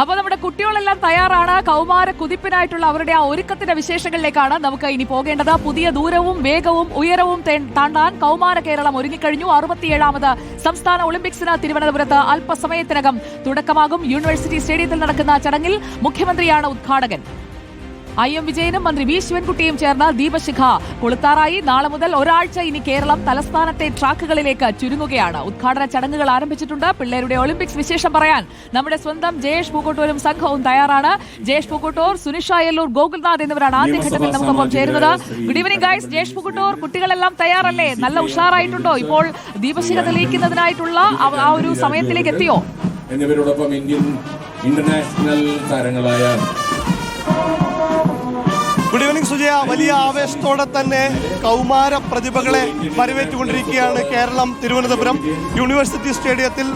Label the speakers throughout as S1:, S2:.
S1: അപ്പോൾ നമ്മുടെ കുട്ടികളെല്ലാം തയ്യാറാണ്. കൗമാര കുതിപ്പിനായിട്ടുള്ള അവരുടെ ആ ഒരുക്കത്തിന്റെ വിശേഷങ്ങളിലേക്കാണ് നമുക്ക് ഇനി പോകേണ്ടത്. പുതിയ ദൂരവും വേഗവും ഉയരവും താണ്ടാൻ കൗമാര കേരളം ഒരുങ്ങിക്കഴിഞ്ഞു. 67ാമത് സംസ്ഥാന ഒളിമ്പിക്സിന് തിരുവനന്തപുരത്ത് അല്പസമയത്തിനകം തുടക്കമാകും. യൂണിവേഴ്സിറ്റി സ്റ്റേഡിയത്തിൽ നടക്കുന്ന ചടങ്ങിൽ മുഖ്യമന്ത്രിയാണ് ഉദ്ഘാടകൻ. IM വിജയനും മന്ത്രി വി ശിവൻകുട്ടിയും ചേർന്ന് ദീപശിഖ കൊളുത്താറായി. നാളെ മുതൽ ഒരാഴ്ച ഇനി കേരളം തലസ്ഥാനത്തെ ട്രാക്കുകളിലേക്ക് ചുരുങ്ങുകയാണ്. ഉദ്ഘാടന ചടങ്ങുകൾ ആരംഭിച്ചിട്ടുണ്ട്. പിള്ളേരുടെ ഒളിമ്പിക്സ് വിശേഷം പറയാൻ നമ്മുടെ സ്വന്തം ജയേഷ് പൂക്കോട്ടൂരും സംഘവും തയ്യാറാണ്. ജയേഷ് പൂക്കോട്ടൂർ, സുനിഷ അയ്യല്ലൂർ, ഗോകുൽനാഥ് എന്നിവരാണ് ആദ്യഘട്ടത്തിൽ നമുക്കൊപ്പം ചേരുന്നത്. Good evening guys. Jayesh Pookkottur, കുട്ടികളെല്ലാം തയ്യാറല്ലേ? നല്ല ഉഷാറായിട്ടുണ്ടോ? ഇപ്പോൾ ദീപശിഖ തെളിയിക്കുന്നതിനായിട്ടുള്ള ആ ഒരു സമയത്തിലേക്ക് എത്തിയോ?
S2: എന്നിവരോടൊപ്പം ഇന്റർനാഷണൽ താരങ്ങളായ
S3: ഗുഡ് ഈവനിംഗ് സുജയ. വലിയ ആവേശത്തോടെ തന്നെ കൗമാര പ്രതിഭകളെ വരവേറ്റുകൊണ്ടിരിക്കുകയാണ് കേരളം. തിരുവനന്തപുരം യൂണിവേഴ്സിറ്റി സ്റ്റേഡിയത്തിൽ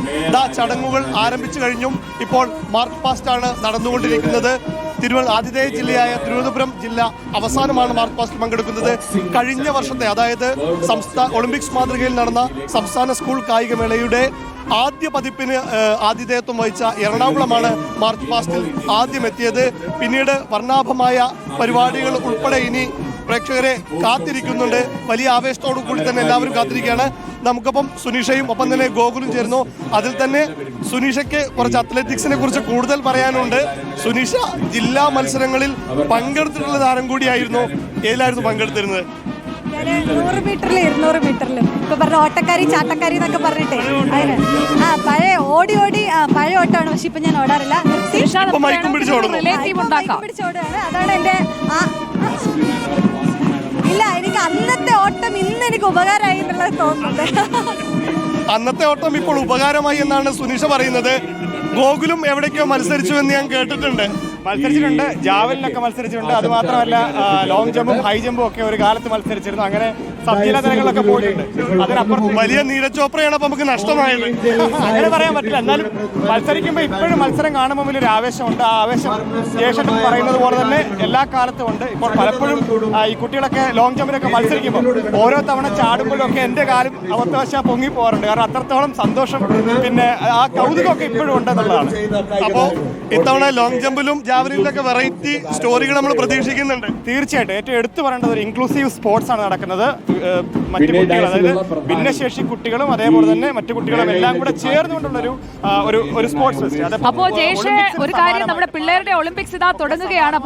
S3: ചടങ്ങുകൾ ആരംഭിച്ചു കഴിഞ്ഞു. ഇപ്പോൾ മാർക്ക് പാസ്റ്റാണ് നടന്നുകൊണ്ടിരിക്കുന്നത്. ആതിഥേയ ജില്ലയായ തിരുവനന്തപുരം ജില്ല അവസാനമാണ് മാർക്ക് പാസ്റ്റിൽ പങ്കെടുക്കുന്നത്. കഴിഞ്ഞ വർഷത്തെ, അതായത് ഒളിമ്പിക്സ് മാതൃകയിൽ നടന്ന സംസ്ഥാന സ്കൂൾ കായികമേളയുടെ ആദ്യ പതിപ്പിന് ആതിഥേയത്വം വഹിച്ച എറണാകുളമാണ് മാർക്ക് പാസ്റ്റിൽ ആദ്യം എത്തിയത്. പിന്നീട് വർണ്ണാഭമായ പരിപാടികൾ ഉൾപ്പെടെ ഇനി പ്രേക്ഷകരെ കാത്തിരിക്കുന്നുണ്ട്. വലിയ ആവേശത്തോടു കൂടി തന്നെ എല്ലാവരും കാത്തിരിക്കുകയാണ്. നമുക്കൊപ്പം സുനിഷയും ഒപ്പം തന്നെ ഗോകുലും ചേരുന്നു. അതിൽ തന്നെ സുനിഷയ്ക്ക് കുറച്ച് അത്ലറ്റിക്സിനെ കുറിച്ച് കൂടുതൽ പറയാനുണ്ട്. സുനിഷ ജില്ലാ മത്സരങ്ങളിൽ പങ്കെടുത്തിട്ടുള്ള താരം കൂടിയായിരുന്നു. ഏതിലായിരുന്നു പങ്കെടുത്തിരുന്നത്?
S4: 100 മീറ്ററിൽ 200 മീറ്ററിൽ ഇപ്പൊ പറഞ്ഞ ഓട്ടക്കാരി ചാട്ടക്കാരി എന്നൊക്കെ പറഞ്ഞിട്ടേ അതിന് പഴയ ഓടി പഴയ ഓട്ടമാണ്. പക്ഷെ ഇപ്പൊ ഞാൻ ഓടാറില്ല. പിടിച്ചോടുകയാണ്. അതാണ് എന്റെ ഇല്ല, എനിക്ക് അന്നത്തെ ഓട്ടം ഇന്ന് എനിക്ക് ഉപകാരമായി എന്നുള്ളത് തോന്നുന്നുണ്ട്.
S3: അന്നത്തെ ഓട്ടം ഇപ്പോൾ ഉപകാരമായി എന്നാണ് സുനിഷ പറയുന്നത്. ഗോകുലും എവിടേക്കോ മത്സരിച്ചു എന്ന് ഞാൻ കേട്ടിട്ടുണ്ട്.
S5: മത്സരിച്ചിട്ടുണ്ട്, ജാവലിനൊക്കെ മത്സരിച്ചിട്ടുണ്ട്. അത് മാത്രമല്ല ലോങ് ജമ്പും ഹൈ ജമ്പും ഒക്കെ ഒരു കാലത്ത് മത്സരിച്ചിരുന്നു. അങ്ങനെ സബ് ജില്ലാ തലങ്ങളിലൊക്കെ പോയിട്ടുണ്ട്. അതിനപ്പുറം
S3: വലിയ നീരജ് ചോപ്രയാണ് അപ്പൊ നമുക്ക് നഷ്ടമായത്.
S5: അങ്ങനെ പറയാൻ പറ്റില്ല. എന്നാലും മത്സരിക്കുമ്പോൾ ഇപ്പോഴും മത്സരം കാണുമ്പോൾ വലിയൊരു ആവേശമുണ്ട്. ആ ആവേശം ജേഷൻ പറയുന്നത് പോലെ തന്നെ എല്ലാ കാലത്തും ഉണ്ട്. ഇപ്പോൾ പലപ്പോഴും ഈ കുട്ടികളൊക്കെ ലോങ് ജമ്പിലൊക്കെ മത്സരിക്കുമ്പോൾ ഓരോ തവണ ചാടുമ്പോഴും ഒക്കെ എൻ്റെ കാലം അവത്തവശ പൊങ്ങി പോകാറുണ്ട്. കാരണം അത്രത്തോളം സന്തോഷം, പിന്നെ ആ കൗതുകമൊക്കെ ഇപ്പോഴും ഉണ്ടെന്നുള്ളതാണ്.
S3: അപ്പോൾ ഇത്തവണ ലോങ് ജമ്പിലും ജാവലിനിലൊക്കെ വെറൈറ്റി സ്റ്റോറികൾ നമ്മൾ പ്രതീക്ഷിക്കുന്നുണ്ട്.
S5: തീർച്ചയായിട്ടും ഏറ്റവും എടുത്തു പറയേണ്ടത് ഒരു ഇൻക്ലൂസീവ് സ്പോർട്സ് ആണ് നടക്കുന്നത്. മറ്റു കുട്ടികൾ, അതായത് ഭിന്നശേഷി കുട്ടികളും അതേപോലെ തന്നെ മറ്റു കുട്ടികളും എല്ലാം കൂടെ ചേർന്നുകൊണ്ടുള്ള ഒരു സ്പോർട്സ് ഫെസ്റ്റ്.
S1: അപ്പോൾ ജയേഷ്, ഒരു കാര്യം, നമ്മുടെ പിള്ളേരുടെ ഒളിമ്പിക്സ് ഇതാ തുടങ്ങുകയാണ്.